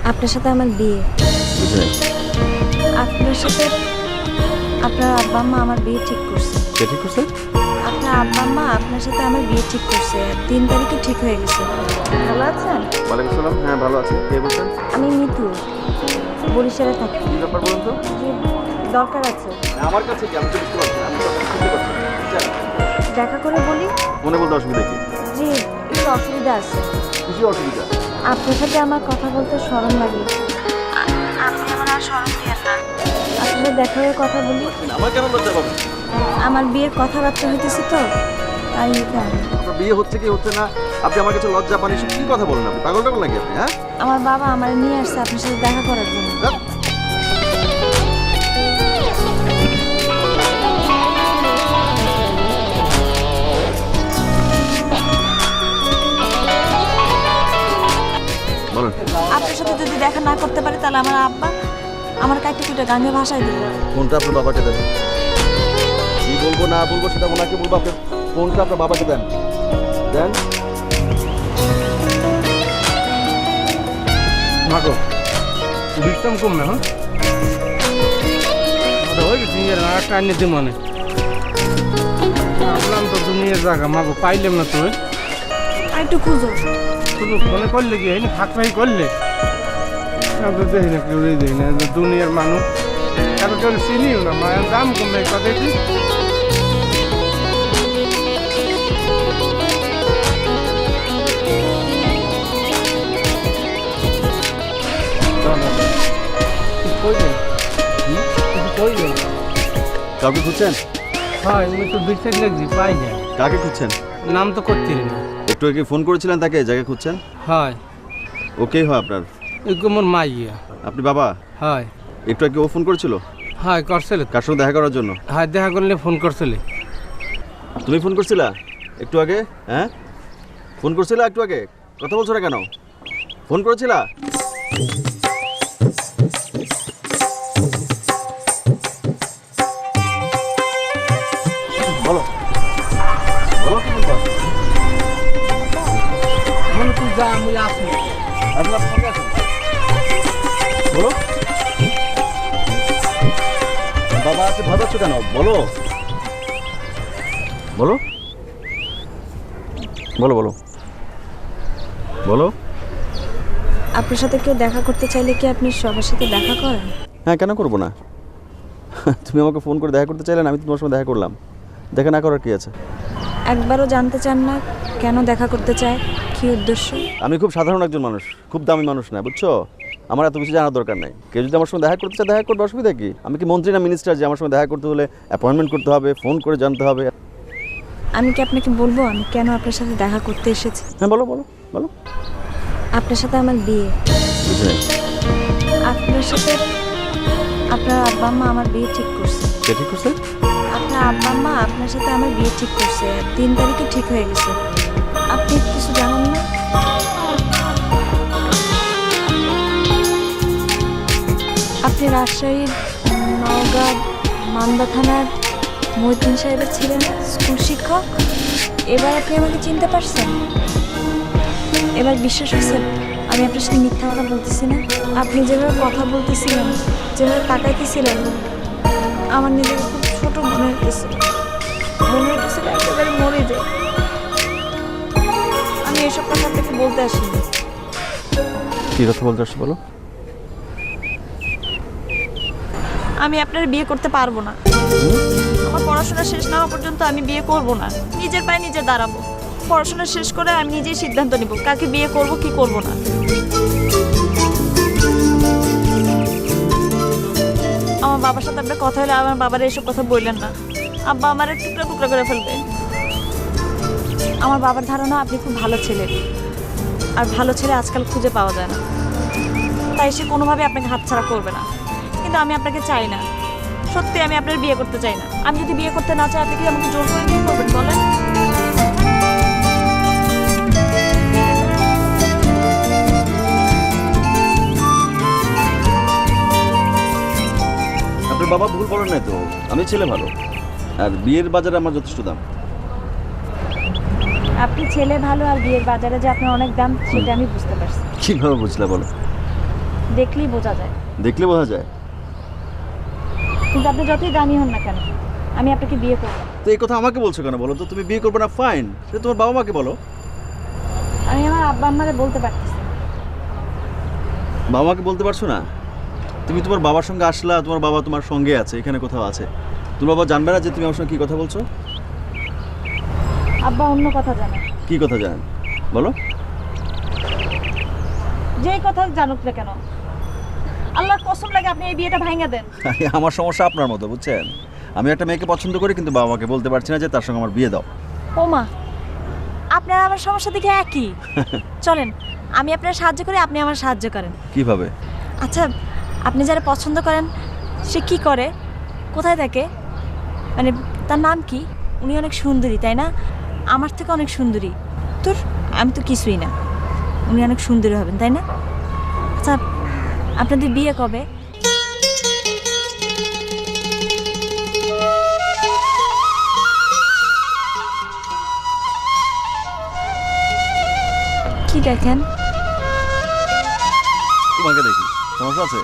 আপনার সাথে আমার বিয়ে। বুঝে নাই। আপনার সাথে আপনার আব্বা আম্মা আমার বিয়ে ঠিক করছে। কে ঠিক করছে? আপনার আব্বা আম্মা আপনার সাথে আমার বিয়ে ঠিক করছে, 3 তারিখে ঠিক হয়ে গেছে। ভালো আছেন? ওয়ালাইকুম সালাম। হ্যাঁ ভালো আছি। কে বলছেন? আমি মিতু, বরিশালে থাকি। কি ব্যাপার বলুন তো? জি, দরকার আছে। আমার কাছে কি? আমি তো বুঝতে পারছি না। আমি তো বুঝতে পারছি না। দেখা করে বলি। মনে বলতে অসুবিধা কি? জি, একটু অসুবিধা আছে। কিছু অসুবিধা? আপনার সাথে আমার কথা বলতে শরম লাগে। আপনি আমার আর শরম দিয়েন না। আপনার সাথে দেখা হয়ে কথা বলি। আমার কেন লজ্জা পাবেন? আমার বিয়ের কথাবার্তা হইতেছে তো, তাই এটা। আপনার বিয়ে হচ্ছে কি হচ্ছে না, আপনি আমার কাছে লজ্জা পান, এসব কি কথা বলেন আপনি? পাগল টাগল নাকি আপনি? হ্যাঁ, আমার বাবা আমার নিয়ে আসছে আপনার সাথে দেখা করার জন্য। ধ্যাৎ। বলেন। আপনার সাথে যদি দেখা না করতে পারে তাহলে আমার আব্বা আমার কাইটে কুইটা গাঙ্গে ভাষায় দিল। ফোনটা আপনার বাবাকে দেন। কি বলবো না বলবো সেটা ওনাকে বলবো। আপনি ফোনটা আপনার বাবাকে দেন। দেন। মাগো বিশ্রাম কম না হ্যাঁ ওই দুনিয়ার একটা আনিয়ে দিই মনে ভাবলাম তো দুনিয়ার জায়গা মাগো পাইলাম না তো আর একটু খুঁজো। শুধু মনে করলে কি হয়নি ফাঁক ফাঁকি করলে তো দেখি না কেউ দেখি না দুনিয়ার মানুষ এত কেউ চিনিও না মায়ের দাম কমে কথা কি কাউকে খুঁজছেন? হয় আমি তো বিশ্বাস লাগছি পাই না কাকে খুঁজছেন? নাম তো করতে না একটু আগে ফোন করেছিলেন তাকে, জায়গা খুঁজছেন? হয় ওকেই হয় আপনার? এরকম মোর মাইয়া আপনি বাবা? হয় একটু আগে ও ফোন করেছিল হয় করছিল কার সঙ্গে দেখা করার জন্য? হয় দেখা করলে ফোন করছিল তুমি ফোন করছিলা একটু আগে? হ্যাঁ, ফোন করছিলা একটু আগে? কথা বলছো না কেন? ফোন করেছিলা? বলো বলো কি বলবা? মানে তুই যা আমি আসি আপনার সঙ্গে আছেন? বলো। বাবা আছে ভাবাচ্ছ কেন? বলো বলো বলো বলো বলো। আপনার সাথে কেউ দেখা করতে চাইলে কি আপনি সবার সাথে দেখা করেন? হ্যাঁ, কেন করবো না? তুমি আমাকে ফোন করে দেখা করতে চাইলে না, আমি তোমার সঙ্গে দেখা করলাম। দেখা না করার কি আছে? একবারও জানতে চান না কেন দেখা করতে চায়, কি উদ্দেশ্য? আমি খুব সাধারণ একজন মানুষ, খুব দামি মানুষ না, বুঝছো? আমার এত কিছু জানার দরকার নাই। কেউ যদি আমার সঙ্গে দেখা করতে চায় দেখা করবে, অসুবিধা কি? আমি কি মন্ত্রী না মিনিস্টার যে আমার সঙ্গে দেখা করতে হলে অ্যাপয়েন্টমেন্ট করতে হবে, ফোন করে জানতে হবে? আমি কি আপনাকে বলবো আমি কেন আপনার সাথে দেখা করতে এসেছি? হ্যাঁ বলো বলো বলো। আপনার সাথে আমার বিয়ে। বুঝে নাই। আপনার সাথে আপনার আব্বা আম্মা আমার বিয়ে ঠিক করছে। কে ঠিক করছে? আপনার আব্বা আম্মা আপনার সাথে আমার বিয়ে ঠিক করছে, 3 তারিখে ঠিক হয়ে গেছে। আপনি কিছু জানেন না? আপনি রাজশাহীর নওগাঁ মান্দা থানার মহিউদ্দিন সাহেবের ছিলেন স্কুল শিক্ষক। এবার আপনি আমাকে চিনতে পারছেন? এবার বিশ্বাস হয়েছে আমি আপনার সাথে মিথ্যা কথা বলতেছি না? আপনি যেভাবে কথা বলতেছিলেন, যেভাবে তাকাইতেছিলেন, আমার নিজেকে খুব ছোট মনে হইতেছিল। মনে হইতেছিল একেবারে মরে যায়। আমি এসব কথা আপনাকে বলতে আসিনি। কি কথা বলতে আসছো বলো? আমি আপনার বিয়ে করতে পারবো না। আমার পড়াশোনা শেষ না হওয়া পর্যন্ত আমি বিয়ে করব না। নিজের পায়ে নিজে দাঁড়াবো। পড়াশোনা শেষ করে আমি নিজেই সিদ্ধান্ত নিব কাকে বিয়ে করব কি করব না। আমার বাবার সাথে আপনার কথা হলে আমার বাবার এসব কথা বললেন না। আব্বা আমার টুকরা টুকরা করে ফেলবে। আমার বাবার ধারণা আপনি খুব ভালো ছেলে, আর ভালো ছেলে আজকাল খুঁজে পাওয়া যায় না, তাই সে কোনোভাবে আপনাকে হাতছাড়া করবে না। কিন্তু আমি আপনাকে চাই না, সত্যি আমি আপনার বিয়ে করতে চাই না। আমি যদি বিয়ে করতে না চাই আপনি কি আমাকে জোর করে বিয়ে করবেন বলেন? আপনার বাবা ভুল বলেন নাই তো, আমি ছেলে ভালো, আর বিয়ের বাজারে আমার যথেষ্ট দাম। আপনি ছেলে ভালো আর বিয়ের বাজারে যে আপনার অনেক দাম সেটা আমি বুঝতে পারছি। কিভাবে বুঝলা বলো? দেখলেই বোঝা যায়। দেখলে বোঝা যায়। কিন্তু আপনি যতই দামি হন না কেন, আমি আপনাকে বিয়ে করব। তো এই কথা আমাকে বলছো কেন বলো তো? তুমি বিয়ে করবে না, ফাইন, সেটা তোমার বাবা মাকে বলো। আমি আমার আব্বা আম্মারে বলতে পারতেছি। বাবা মাকে বলতে পারছো না? তুমি তোমার বাবার সঙ্গে আসলা, তোমার বাবা তোমার সঙ্গে আছে, এখানে কোথাও আছে। তোমার বাবা জানবে না যে তুমি আমার সঙ্গে কি কথা বলছো? আব্বা অন্য কথা জানে। কি কথা জানেন বলো? যে কথা জানুক না কেন, আল্লাহর কসম লাগে আপনি এই বিয়েটা ভাঙা দেন। আমার সমস্যা আপনার মতো, বুঝছেন? আমি একটা মেয়েকে পছন্দ করি, কিন্তু বাবা মাকে বলতে পারছি না যে তার সঙ্গে আমার বিয়ে দাও। ও মা, আপনার আমার সমস্যা দেখে একই। চলেন আমি আপনার সাহায্য করি, আপনি আমার সাহায্য করেন। কিভাবে? আচ্ছা, আপনি যারা পছন্দ করেন সে কি করে, কোথায় থাকে, মানে তার নাম কি? উনি অনেক সুন্দরী তাই না? আমার থেকে অনেক সুন্দরী। তোর আমি তো কিছুই না, উনি অনেক সুন্দরী হবেন তাই না? আচ্ছা, আপনাদের বিয়ে কবে? কি দেখেন? তোমাকে দেখি, সমস্যা আছে?